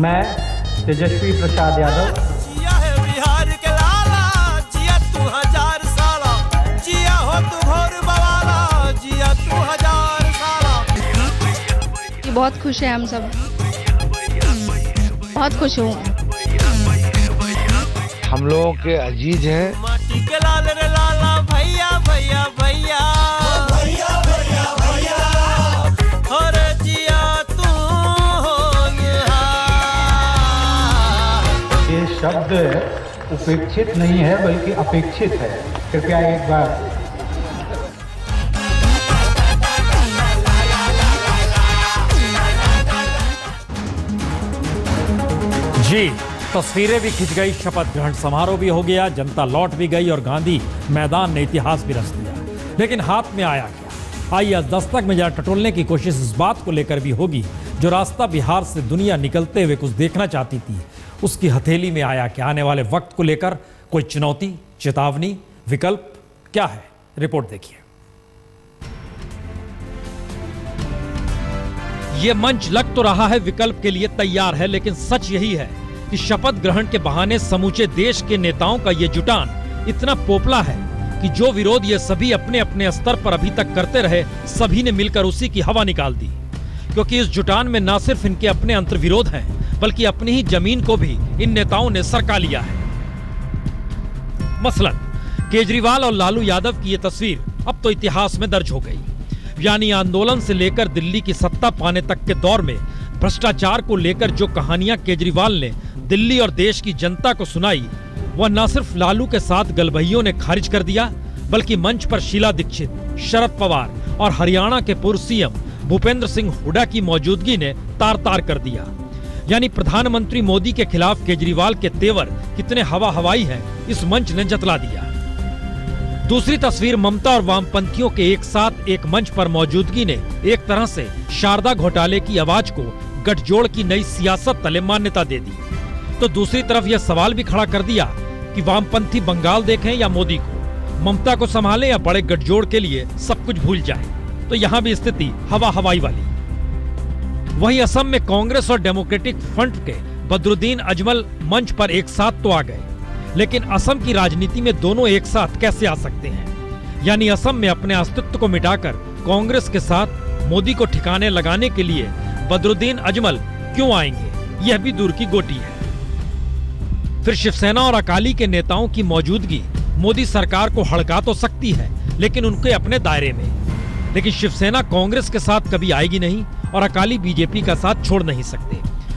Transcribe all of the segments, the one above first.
मैं तेजस्वी प्रसाद यादव जिया है बिहार के लाला, जिया तू 1000 साला, जिया हो तू घोर बवाला, जिया तू 1000 साला। बहुत खुश है हम सब, बहुत खुश हूँ। हम लोगों के अजीज हैं। माटी के लाल रे लाला, भैया भैया भैया भैया भैया भैया, अरे जिया तू होनहार। ये शब्द उपेक्षित नहीं है बल्कि अपेक्षित है। कृपया एक बार जी, तस्वीरें भी खिंच गई, शपथ ग्रहण समारोह भी हो गया, जनता लौट भी गई और गांधी मैदान ने इतिहास भी रच दिया। लेकिन हाथ में आया क्या? आइए आज दस्तक में जरा टटोलने की कोशिश इस बात को लेकर भी होगी, जो रास्ता बिहार से दुनिया निकलते हुए कुछ देखना चाहती थी, उसकी हथेली में आया क्या? आने वाले वक्त को लेकर कोई चुनौती, चेतावनी, विकल्प क्या है? रिपोर्ट देखिए। ये मंच लग तो रहा है विकल्प के लिए तैयार है, लेकिन सच यही है कि शपथ ग्रहण के बहाने समूचे देश के नेताओं का ये जुटान इतना पोपला है कि जो विरोध ये सभी अपने अपने स्तर पर अभी तक करते रहे, सभी ने मिलकर उसी की हवा निकाल दी। क्योंकि इस जुटान में न सिर्फ इनके अपने अंतर्विरोध हैं, बल्कि अपनी ही जमीन को भी इन नेताओं ने सरका लिया है। मसलन केजरीवाल और लालू यादव की ये तस्वीर अब तो इतिहास में दर्ज हो गई। यानी आंदोलन से लेकर दिल्ली की सत्ता पाने तक के दौर में भ्रष्टाचार को लेकर जो कहानियां केजरीवाल ने दिल्ली और देश की जनता को सुनाई, वह न सिर्फ लालू के साथ गलबहियों ने खारिज कर दिया, बल्कि मंच पर शीला दीक्षित, शरद पवार और हरियाणा के पूर्व सीएम भूपेंद्र सिंह हुड्डा की मौजूदगी ने तार तार कर दिया। यानी प्रधानमंत्री मोदी के खिलाफ केजरीवाल के तेवर कितने हवा हवाई हैं, इस मंच ने जतला दिया। दूसरी तस्वीर ममता और वामपंथियों के एक साथ एक मंच पर मौजूदगी ने एक तरह से शारदा घोटाले की आवाज को गठजोड़ की नई सियासत तले मान्यता दे दी। तो दूसरी तरफ यह सवाल भी खड़ा कर दिया कि वामपंथी बंगाल देखें या मोदी को, ममता को संभालें या बड़े गठजोड़ के लिए सब कुछ भूल जाएं। तो यहाँ भी स्थिति हवा हवाई वाली। वहीं असम में कांग्रेस और डेमोक्रेटिक फ्रंट के बदरुद्दीन अजमल मंच पर एक साथ तो आ गए, लेकिन असम की राजनीति में दोनों एक साथ कैसे आ सकते हैं? यानी असम में अपने अस्तित्व को मिटाकर कांग्रेस के साथ मोदी को ठिकाने लगाने के लिए बदरुद्दीन अजमल क्यों आएंगे? यह भी दूर की गोटी है। फिर शिवसेना और अकाली के नेताओं की मौजूदगी मोदी सरकार को हड़का तो सकती है, लेकिन उनके अपने दायरे में। लेकिन शिवसेना कांग्रेस के साथ कभी आएगी नहीं और अकाली बीजेपी का साथ छोड़ नहीं सकते।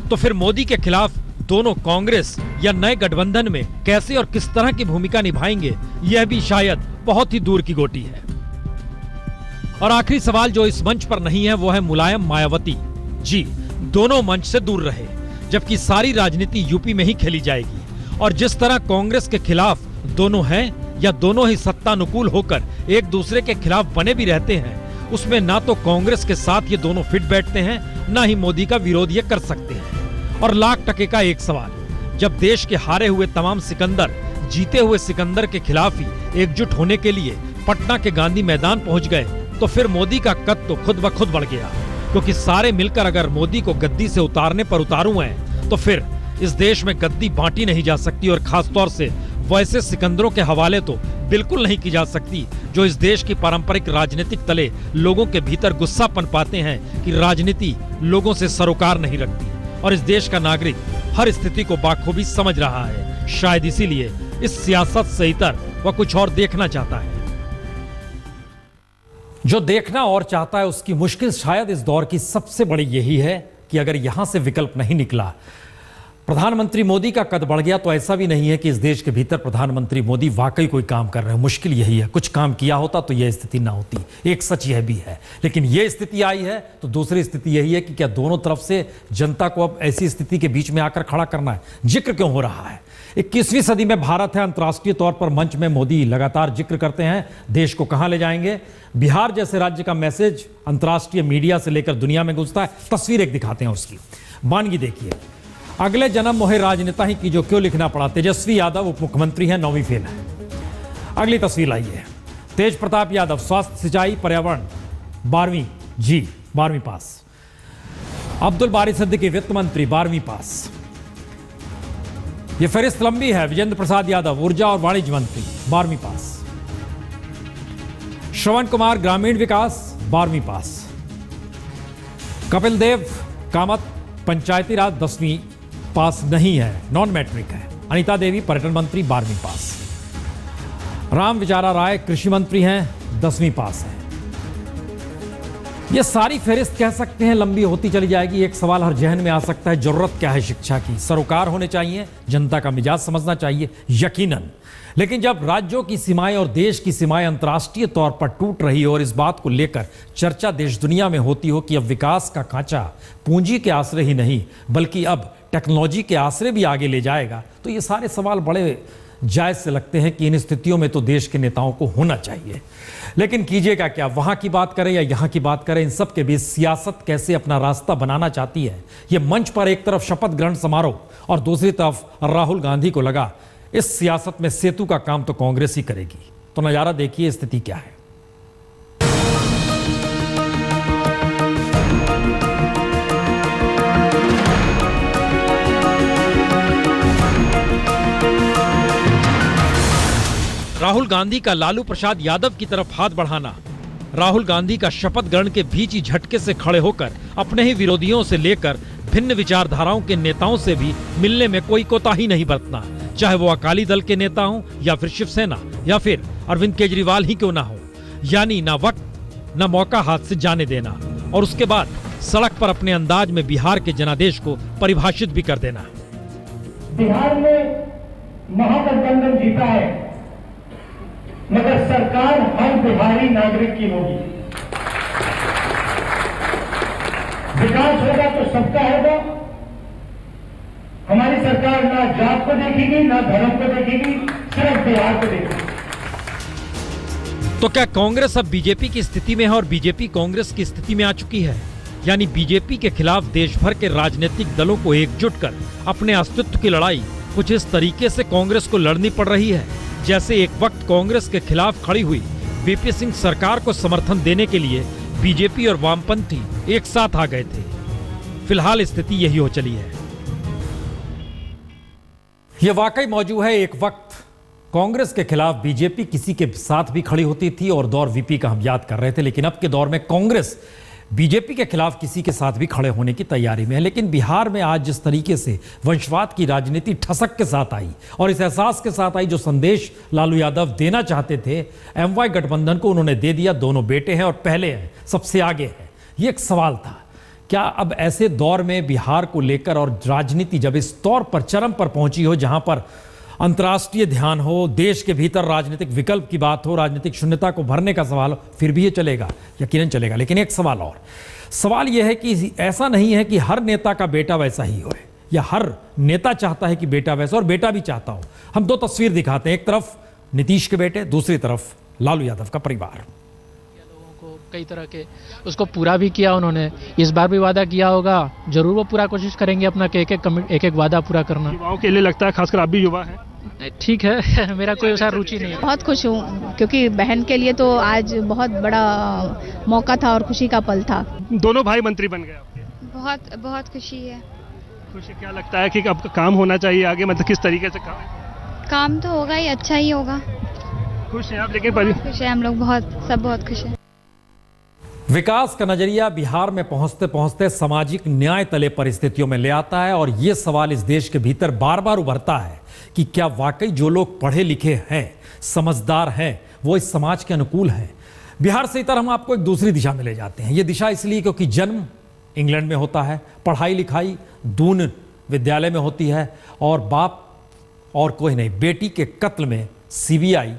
तो फिर मोदी के खिलाफ दोनों कांग्रेस या नए गठबंधन में कैसे और किस तरह की भूमिका निभाएंगे, यह भी शायद बहुत ही दूर की गोटी है। और आखिरी सवाल जो इस मंच पर नहीं है, वो है मुलायम मायावती। जी, दोनों मंच से दूर रहे, जबकि सारी राजनीति यूपी में ही खेली जाएगी। और जिस तरह कांग्रेस के खिलाफ दोनों हैं या दोनों ही सत्तानुकूल होकर एक दूसरे के खिलाफ बने भी रहते हैं, उसमें ना तो कांग्रेस के साथ ये दोनों फिट बैठते हैं, ना ही मोदी का विरोध ये कर सकते हैं। और लाख टके का एक सवाल, जब देश के हारे हुए तमाम सिकंदर जीते हुए सिकंदर के खिलाफ ही एकजुट होने के लिए पटना के गांधी मैदान पहुंच गए, तो फिर मोदी का कद तो खुद ब खुद बढ़ गया। क्योंकि सारे मिलकर अगर मोदी को गद्दी से उतारने पर उतारू हैं, तो फिर इस देश में गद्दी बांटी नहीं जा सकती। और खासतौर से वैसे सिकंदरों के हवाले तो बिल्कुल नहीं की जा सकती, जो इस देश की पारंपरिक राजनीतिक तले लोगों के भीतर गुस्सा पनपाते हैं कि राजनीति लोगों से सरोकार नहीं रखती। और इस देश का नागरिक हर स्थिति को बाखूबी समझ रहा है। शायद इसीलिए इस सियासत से इतर वह कुछ और देखना चाहता है। जो देखना और चाहता है उसकी मुश्किल शायद इस दौर की सबसे बड़ी यही है कि अगर यहां से विकल्प नहीं निकला, प्रधानमंत्री मोदी का कद बढ़ गया, तो ऐसा भी नहीं है कि इस देश के भीतर प्रधानमंत्री मोदी वाकई कोई काम कर रहे हैं। मुश्किल यही है, कुछ काम किया होता तो यह स्थिति ना होती। एक सच यह भी है, लेकिन यह स्थिति आई है तो दूसरी स्थिति यही है कि क्या दोनों तरफ से जनता को अब ऐसी स्थिति के बीच में आकर खड़ा करना है? जिक्र क्यों हो रहा है? 21वीं सदी में भारत है, अंतर्राष्ट्रीय तौर पर मंच में मोदी लगातार जिक्र करते हैं। देश को कहां ले जाएंगे? बिहार जैसे राज्य का मैसेज अंतर्राष्ट्रीय मीडिया से लेकर दुनिया में गूंजता है। तस्वीर एक दिखाते हैं उसकी, वानगी देखिए। अगले जन्म मोहे राजनेता ही की जो क्यों लिखना पड़ा। तेजस्वी यादव उप मुख्यमंत्री हैं, 9वीं फेल है। अगली तस्वीर आई है, तेज प्रताप यादव स्वास्थ्य सिंचाई पर्यावरण 12वीं पास। अब्दुल बारी सिद्दीकी वित्त मंत्री 12वीं पास। ये फहरिस्त लंबी है। विजेंद्र प्रसाद यादव ऊर्जा और वाणिज्य मंत्री 12वीं पास, श्रवण कुमार ग्रामीण विकास 12वीं पास, कपिल देव कामत पंचायती राज 10वीं पास नहीं है, नॉन मैट्रिक है। अनीता देवी पर्यटन मंत्री 12वीं पास, राम विचारा राय कृषि मंत्री हैं 10वीं पास है। ये सारी फहरिस्त कह सकते हैं लंबी होती चली जाएगी। एक सवाल हर जहन में आ सकता है, जरूरत क्या है शिक्षा की? सरोकार होने चाहिए, जनता का मिजाज समझना चाहिए, यकीनन। लेकिन जब राज्यों की सीमाएं और देश की सीमाएं अंतर्राष्ट्रीय तौर पर टूट रही हो और इस बात को लेकर चर्चा देश दुनिया में होती हो कि अब विकास का खांचा पूंजी के आश्रय ही नहीं बल्कि अब टेक्नोलॉजी के आश्रय भी आगे ले जाएगा, तो ये सारे सवाल बड़े जायज से लगते हैं कि इन स्थितियों में तो देश के नेताओं को होना चाहिए। लेकिन कीजिएगा क्या, वहां की बात करें या यहां की बात करें, इन सब के बीच सियासत कैसे अपना रास्ता बनाना चाहती है। ये मंच पर एक तरफ शपथ ग्रहण समारोह और दूसरी तरफ राहुल गांधी को लगा इस सियासत में सेतु का काम तो कांग्रेस ही करेगी। तो नजारा देखिए स्थिति क्या है। राहुल गांधी का लालू प्रसाद यादव की तरफ हाथ बढ़ाना, राहुल गांधी का शपथ ग्रहण के बीच ही झटके से खड़े होकर अपने ही विरोधियों से लेकर भिन्न विचारधाराओं के नेताओं से भी मिलने में कोई कोताही नहीं बरतना, चाहे वो अकाली दल के नेता हों या फिर शिवसेना या फिर अरविंद केजरीवाल ही क्यों ना हो। यानी ना वक्त ना मौका हाथ से जाने देना और उसके बाद सड़क पर अपने अंदाज में बिहार के जनादेश को परिभाषित भी कर देना। बिहार में महागठबंधन जीता है, मगर सरकार हर बिहारी नागरिक की होगी। विकास होगा तो सबका होगा। हमारी सरकार ना जात को देखेगी ना धर्म को देखेगी, सिर्फ बिहार को देखेगी। तो क्या कांग्रेस अब बीजेपी की स्थिति में है और बीजेपी कांग्रेस की स्थिति में आ चुकी है? यानी बीजेपी के खिलाफ देश भर के राजनीतिक दलों को एकजुट कर अपने अस्तित्व की लड़ाई कुछ इस तरीके से कांग्रेस को लड़नी पड़ रही है जैसे एक वक्त कांग्रेस के खिलाफ खड़ी हुई वीपी सिंह सरकार को समर्थन देने के लिए बीजेपी और वामपंथी एक साथ आ गए थे। फिलहाल स्थिति यही हो चली है। यह वाकई मौजूद है, एक वक्त कांग्रेस के खिलाफ बीजेपी किसी के साथ भी खड़ी होती थी और दौर वीपी का हम याद कर रहे थे, लेकिन अब के दौर में कांग्रेस बीजेपी के खिलाफ किसी के साथ भी खड़े होने की तैयारी में है। लेकिन बिहार में आज जिस तरीके से वंशवाद की राजनीति ठसक के साथ आई और इस एहसास के साथ आई जो संदेश लालू यादव देना चाहते थे एमवाई गठबंधन को उन्होंने दे दिया। दोनों बेटे हैं और पहले हैं, सबसे आगे है। ये एक सवाल था, क्या अब ऐसे दौर में बिहार को लेकर और राजनीति जब इस तौर पर चरम पर पहुंची हो जहां पर अंतर्राष्ट्रीय ध्यान हो, देश के भीतर राजनीतिक विकल्प की बात हो, राजनीतिक शून्यता को भरने का सवाल हो, फिर भी ये चलेगा? यकीनन चलेगा। लेकिन एक सवाल और, सवाल यह है कि ऐसा नहीं है कि हर नेता का बेटा वैसा ही हो या हर नेता चाहता है कि बेटा वैसा और बेटा भी चाहता हो। हम दो तस्वीर दिखाते हैं, एक तरफ नीतीश के बेटे, दूसरी तरफ लालू यादव का परिवार। कई तरह के उसको पूरा भी किया उन्होंने, इस बार भी वादा किया होगा, जरूर वो पूरा कोशिश करेंगे अपना एक एक वादा पूरा करना। युवाओं के लिए लगता है, खासकर आप भी युवा हैं। ठीक है मेरा कोई ऐसा रुचि नहीं है। बहुत खुश हूँ क्योंकि बहन के लिए तो आज बहुत बड़ा मौका था और खुशी का पल था। दोनों भाई मंत्री बन गए आपके। बहुत बहुत खुशी है। खुशी क्या लगता है कि अब काम होना चाहिए आगे, मतलब किस तरीके से काम तो होगा ही, अच्छा ही होगा। खुश हैं आप? लेकिन खुश है हम लोग, सब बहुत खुश है। विकास का नजरिया बिहार में पहुंचते पहुंचते सामाजिक न्याय तले परिस्थितियों में ले आता है और यह सवाल इस देश के भीतर बार बार उभरता है कि क्या वाकई जो लोग पढ़े लिखे हैं, समझदार हैं, वो इस समाज के अनुकूल हैं। बिहार से इतर हम आपको एक दूसरी दिशा में ले जाते हैं। ये दिशा इसलिए क्योंकि जन्म इंग्लैंड में होता है, पढ़ाई लिखाई दून विद्यालय में होती है और बाप और कोई नहीं, बेटी के कत्ल में सीबीआई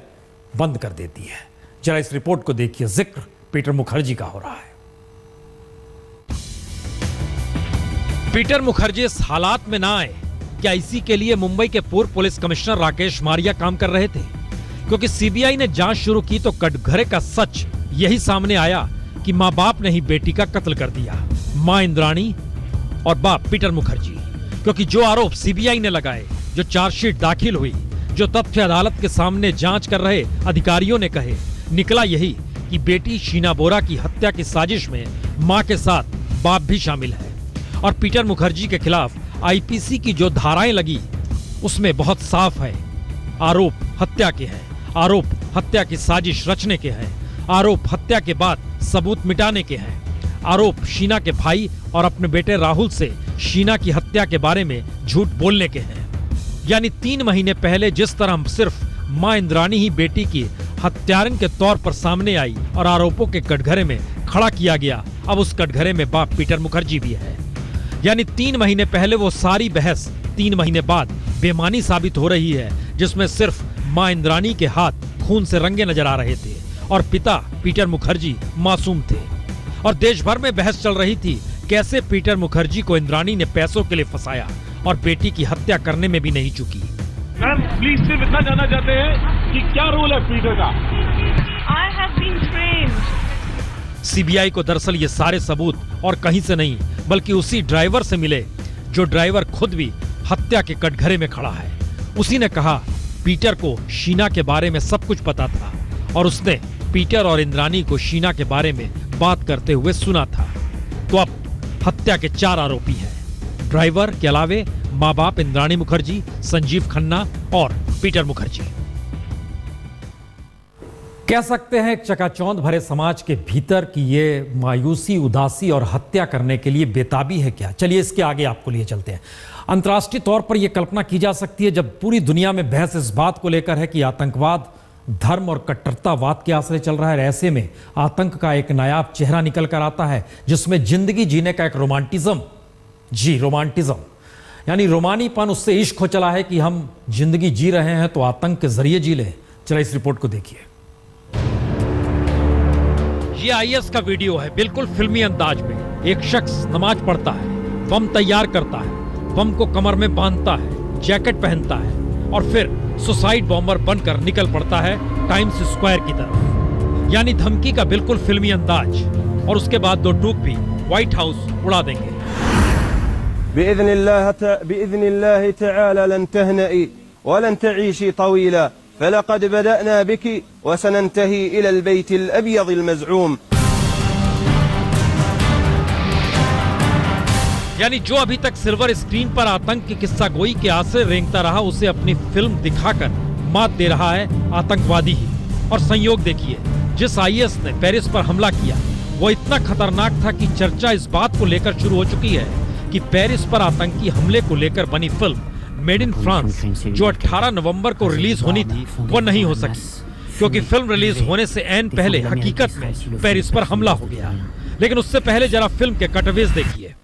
बंद कर देती है। जरा इस रिपोर्ट को देखिए, जिक्र पीटर मुखर्जी का हो रहा है। पीटर मुखर्जी इस हालात में ना आए, क्या इसी के लिए मुंबई के पूर्व पुलिस कमिश्नर राकेश मारिया काम कर रहे थे? क्योंकि सीबीआई ने जांच शुरू की तो कटघरे का सच यही सामने आया कि मां बाप ने ही बेटी का कत्ल कर दिया, मां इंद्राणी और बाप पीटर मुखर्जी। क्योंकि जो आरोप सीबीआई ने लगाए, जो चार्जशीट दाखिल हुई, जो तथ्य अदालत के सामने जांच कर रहे अधिकारियों ने कहे, निकला यही कि बेटी शीना बोरा की हत्या की साजिश में मां के साथ बाप भी शामिल है। और पीटर मुखर्जी के खिलाफ आईपीसी की जो धाराएं लगी उसमें बहुत साफ है। आरोप हत्या के हैं, आरोप हत्या की साजिश रचने के हैं, आरोप हत्या के बाद सबूत मिटाने के हैं, आरोप शीना के भाई और अपने बेटे राहुल से शीना की हत्या के बारे में झूठ बोलने के हैं। यानी 3 महीने पहले जिस तरह सिर्फ मां इंद्राणी ही बेटी की हत्यारन के तौर पर सामने आई और आरोपों के कटघरे में खड़ा किया गया, अब उस कटघरे में बाप पीटर मुखर्जी भी है। यानी 3 महीने पहले वो सारी बहस 3 महीने बाद बेमानी साबित हो रही है, जिसमें सिर्फ मां इंद्राणी के हाथ खून से रंगे नजर आ रहे थे और पिता पीटर मुखर्जी मासूम थे। और देश भर में बहस चल रही थी कैसे पीटर मुखर्जी को इंद्राणी ने पैसों के लिए फंसाया और बेटी की हत्या करने में भी नहीं चूकी। मैम प्लीज सिर्फ इतना जानना चाहते हैं कि क्या रोल है पीटर का? I have been trained. CBI को दरअसल ये सारे सबूत और कहीं से नहीं बल्कि उसी ड्राइवर से मिले जो ड्राइवर खुद भी हत्या के कटघरे में खड़ा है। उसी ने कहा पीटर को शीना के बारे में सब कुछ पता था और उसने पीटर और इंद्राणी को शीना के बारे में बात करते हुए सुना था। तो अब हत्या के 4 आरोपी हैं, ड्राइवर के अलावे माँ बाप इंद्राणी मुखर्जी, संजीव खन्ना और पीटर मुखर्जी। कह सकते हैं चकाचौंध भरे समाज के भीतर की ये मायूसी, उदासी और हत्या करने के लिए बेताबी है क्या? चलिए इसके आगे आपको लिए चलते हैं। अंतर्राष्ट्रीय तौर पर यह कल्पना की जा सकती है जब पूरी दुनिया में बहस इस बात को लेकर है कि आतंकवाद धर्म और कट्टरतावाद के आश्रय चल रहा है। ऐसे में आतंक का एक नायाब चेहरा निकल कर आता है जिसमें जिंदगी जीने का एक रोमांटिज्म, जी रोमांटिज्म यानी रोमानीपन, उससे इश्क हो चला है कि हम जिंदगी जी रहे हैं तो आतंक के जरिए जी लें। चलिए इस रिपोर्ट को देखिए। ये आईएस का वीडियो है, बिल्कुल फिल्मी अंदाज में। एक शख्स नमाज पढ़ता है, बम तैयार करता है, बम को कमर में बांधता है, जैकेट पहनता है और फिर सुसाइड बॉम्बर बनकर निकल पड़ता है टाइम्स स्क्वायर की तरफ। यानी धमकी का बिल्कुल फिल्मी अंदाज, और उसके बाद 2 टूक भी व्हाइट हाउस उड़ा देंगे। बिइज़्निल्लाह तआला लन तहनई वलन तईशी तवीला फलक़द बदअना बिकी वसनंतही इलल बैतिल अब्यदिल मज़ऊम। यानी जो अभी तक सिल्वर स्क्रीन पर आतंक की किस्सा गोई के आश्रय रेंगता रहा, उसे अपनी फिल्म दिखाकर मात दे रहा है आतंकवादी ही। और संयोग देखिए, जिस आईएस ने पेरिस पर हमला किया वो इतना खतरनाक था कि चर्चा इस बात को लेकर शुरू हो चुकी है कि पेरिस पर आतंकी हमले को लेकर बनी फिल्म मेड इन फ्रांस जो 18 नवंबर को रिलीज होनी थी वो नहीं हो सकी, क्योंकि फिल्म रिलीज होने से ऐन पहले हकीकत में पेरिस पर हमला हो गया। लेकिन उससे पहले जरा फिल्म के कटअवेज देखिए।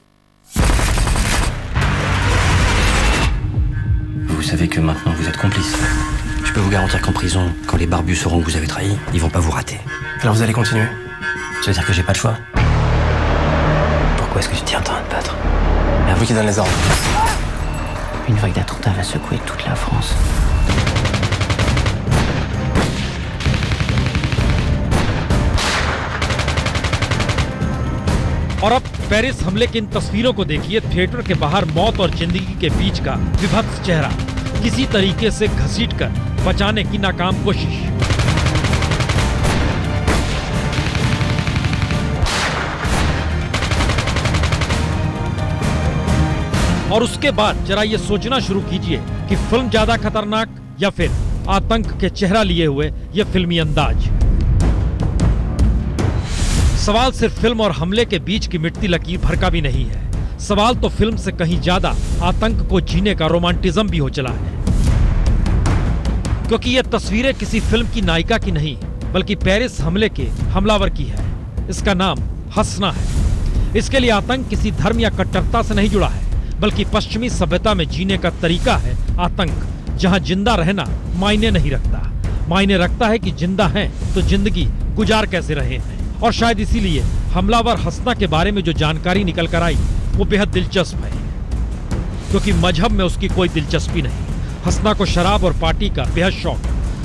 Vous savez que maintenant vous êtes complice. Je peux vous garantir qu'en prison, quand les barbus sauront que vous avez trahi, ils vont pas vous rater. Alors vous allez continuer? Ça veut dire que j'ai pas le choix? Pourquoi est-ce que tu tiens tant à te battre? À vous qui donne les ordres. Une vague d'attentats va secouer toute la France. और अब Paris हमले की इन तस्वीरों को देखिए। Theatre के बाहर मौत और जिंदगी के बीच का विभत्स चेहरा, किसी तरीके से घसीटकर बचाने की नाकाम कोशिश। और उसके बाद जरा ये सोचना शुरू कीजिए कि फिल्म ज्यादा खतरनाक या फिर आतंक के चेहरा लिए हुए ये फिल्मी अंदाज। सवाल सिर्फ फिल्म और हमले के बीच की मिटती लकीर भर का भी नहीं है। सवाल तो फिल्म से कहीं ज्यादा आतंक को जीने का रोमांटिज्म भी हो चला है, क्योंकि ये तस्वीरें किसी फिल्म की नायिका की नहीं बल्कि पेरिस हमले के हमलावर की है। इसका नाम हंसना है। इसके लिए आतंक किसी धर्म या कट्टरता से नहीं जुड़ा है, बल्कि पश्चिमी सभ्यता में जीने का तरीका है आतंक, जहां जिंदा रहना मायने नहीं रखता। मायने रखता है कि जिंदा हैं तो जिंदगी गुजार कैसे रहे हैं। और शायद इसीलिए हमलावर हंसना के बारे में जो जानकारी निकल कर आई वो बेहद दिलचस्प है, क्योंकि मजहब में उसकी कोई दिलचस्पी नहीं। हंसना को शराब और पार्टी का बेहद शौक,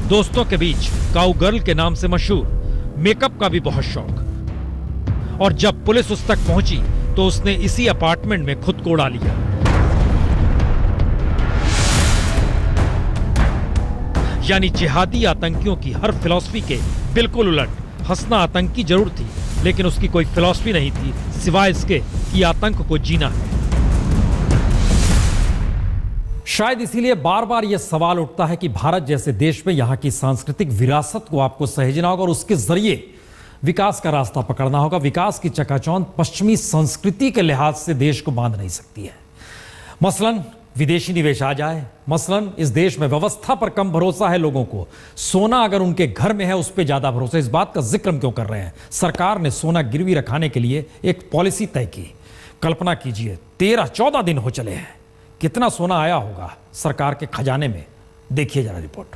दोस्तों के बीच काऊ गर्ल के नाम से मशहूर मेकअप का भी बहुत शौक। और जब पुलिस उस तक पहुंची तो उसने इसी अपार्टमेंट में खुद को उड़ा लिया। यानी जिहादी आतंकियों की हर फिलॉसफी के बिल्कुल उलट हंसना आतंकी जरूर थी, लेकिन उसकी कोई फिलॉसफी नहीं थी सिवाय इसके कि आतंक को जीना है। शायद इसीलिए बार बार यह सवाल उठता है कि भारत जैसे देश में यहां की सांस्कृतिक विरासत को आपको सहेजना होगा और उसके जरिए विकास का रास्ता पकड़ना होगा। विकास की चकाचौंध पश्चिमी संस्कृति के लिहाज से देश को बांध नहीं सकती है। मसलन विदेशी निवेश आ जाए, मसलन इस देश में व्यवस्था पर कम भरोसा है लोगों को, सोना अगर उनके घर में है उस पर ज्यादा भरोसा। इस बात का जिक्र हम क्यों कर रहे हैं? सरकार ने सोना गिरवी रखाने के लिए एक पॉलिसी तय की। कल्पना कीजिए 13-14 दिन हो चले हैं, कितना सोना आया होगा सरकार के खजाने में? देखिए जरा रिपोर्ट।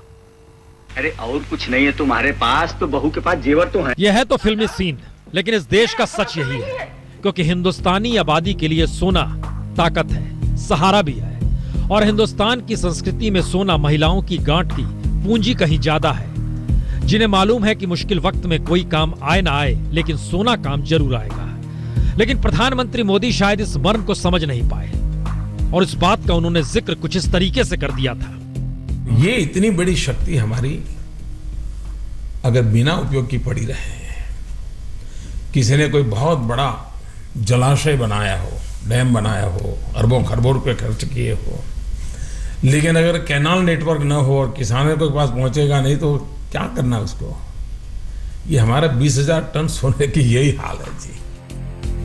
अरे और कुछ नहीं है तुम्हारे पास, तो बहू के पास जेवर तो है। यह है तो फिल्मी सीन, लेकिन इस देश का सच यही है, क्योंकि हिंदुस्तानी आबादी के लिए सोना ताकत है, सहारा भी है। और हिंदुस्तान की संस्कृति में सोना महिलाओं की गांठ की पूंजी कहीं ज्यादा है, जिन्हें मालूम है कि मुश्किल वक्त में कोई काम आए ना आए, लेकिन सोना काम जरूर आएगा। लेकिन प्रधानमंत्री मोदी शायद इस मर्म को समझ नहीं पाए और इस बात का उन्होंने जिक्र कुछ इस तरीके से कर दिया था। ये इतनी बड़ी शक्ति हमारी अगर बिना उपयोग की पड़ी रहे, किसी ने कोई बहुत बड़ा जलाशय बनाया हो, डैम बनाया हो, अरबों खरबों रुपए खर्च किए हो, लेकिन अगर कैनाल नेटवर्क न हो और किसानों के पास पहुंचेगा नहीं तो क्या करना उसको? ये हमारा 20,000 टन सोने की यही हाल है जी।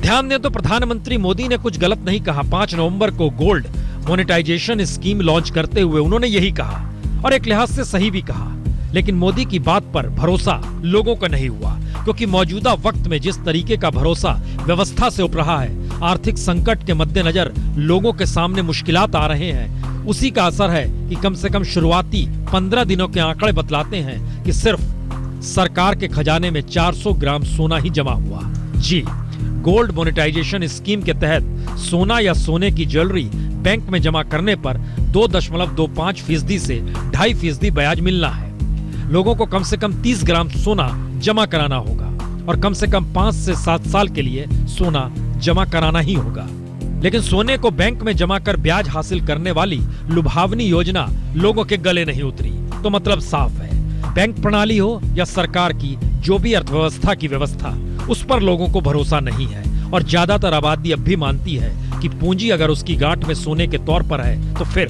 ध्यान दें तो प्रधानमंत्री मोदी ने कुछ गलत नहीं कहा। 5 नवंबर को गोल्ड मोनेटाइजेशन स्कीम लॉन्च करते हुए उन्होंने यही कहा और एक लिहाज से सही भी कहा। लेकिन मोदी की बात पर भरोसा लोगों का नहीं हुआ, क्योंकि मौजूदा वक्त में जिस तरीके का भरोसा व्यवस्था से उठ रहा है, आर्थिक संकट के मद्देनजर लोगों के सामने मुश्किलात आ रहे हैं, उसी का असर है कि कम से कम शुरुआती 15 दिनों के आंकड़े बतलाते हैं कि सिर्फ सरकार के खजाने में 400 ग्राम सोना ही जमा हुआ। जी, गोल्ड मोनेटाइजेशन स्कीम के तहत सोना या सोने की ज्वेलरी बैंक में जमा करने पर 2.25% से 2.5% ब्याज मिलना है। लोगों को कम से कम 30 ग्राम सोना जमा कराना होगा और कम से कम 5 से 7 साल के लिए सोना जमा कराना ही होगा। लेकिन सोने को बैंक में जमा कर ब्याज हासिल करने वाली लुभावनी योजना लोगों के गले नहीं उतरी। तो मतलब साफ है, बैंक प्रणाली हो या सरकार की जो भी अर्थव्यवस्था की व्यवस्था, उस पर लोगों को भरोसा नहीं है। और ज्यादातर आबादी अब भी मानती है कि पूंजी अगर उसकी गांठ में सोने के तौर पर है तो फिर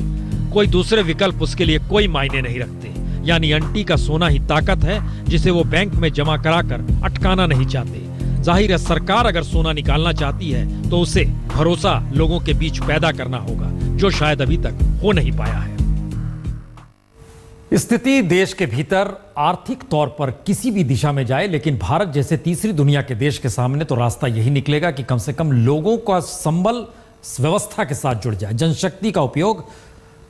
कोई दूसरे विकल्प उसके लिए कोई मायने नहीं रखते। यानी आंटी का सोना ही ताकत है, जिसे वो बैंक में जमा कराकर अटकाना नहीं चाहते। जाहिर है, सरकार अगर सोना निकालना चाहती है तो उसे भरोसा लोगों के बीच पैदा करना होगा, जो शायद अभी तक हो नहीं पाया है। स्थिति देश के भीतर आर्थिक तौर पर किसी भी दिशा में जाए, लेकिन भारत जैसे तीसरी दुनिया के देश के सामने तो रास्ता यही निकलेगा कि कम से कम लोगों का संबल व्यवस्था के साथ जुड़ जाए, जनशक्ति का उपयोग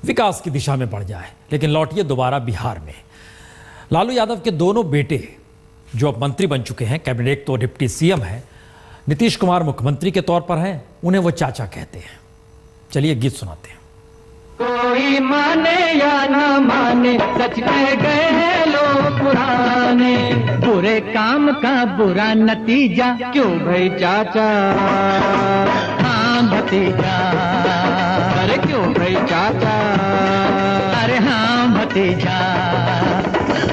विकास की दिशा में बढ़ जाए। लेकिन लौटिए दोबारा बिहार में। लालू यादव के दोनों बेटे जो अब मंत्री बन चुके हैं, कैबिनेट तो डिप्टी सीएम है, नीतीश कुमार मुख्यमंत्री के तौर पर हैं, उन्हें वो चाचा कहते हैं। चलिए गीत सुनाते हैं। कोई माने या ना माने, सच कह गए हैं लोग पुराने, बुरे काम का बुरा नतीजा क्यों भाई चाचा? हाँ भतीजा, अरे क्यों भाई चाचा? अरे हाँ भतीजा,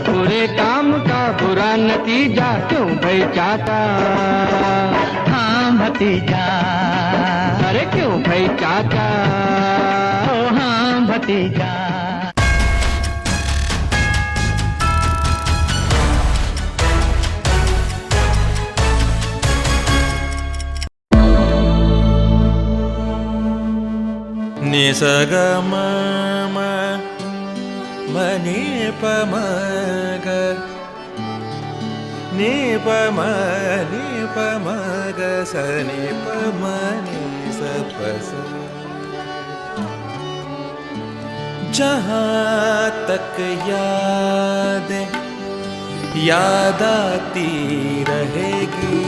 बुरे काम का बुरा नतीजा क्यों भाई चाचा? हाँ भतीजा, अरे क्यों भाई चाचा? ओ हाँ भतीजा। निसगम मनी पमग नी पमग सनी पमनी सपस। जहाँ तक याद आती रहेगी,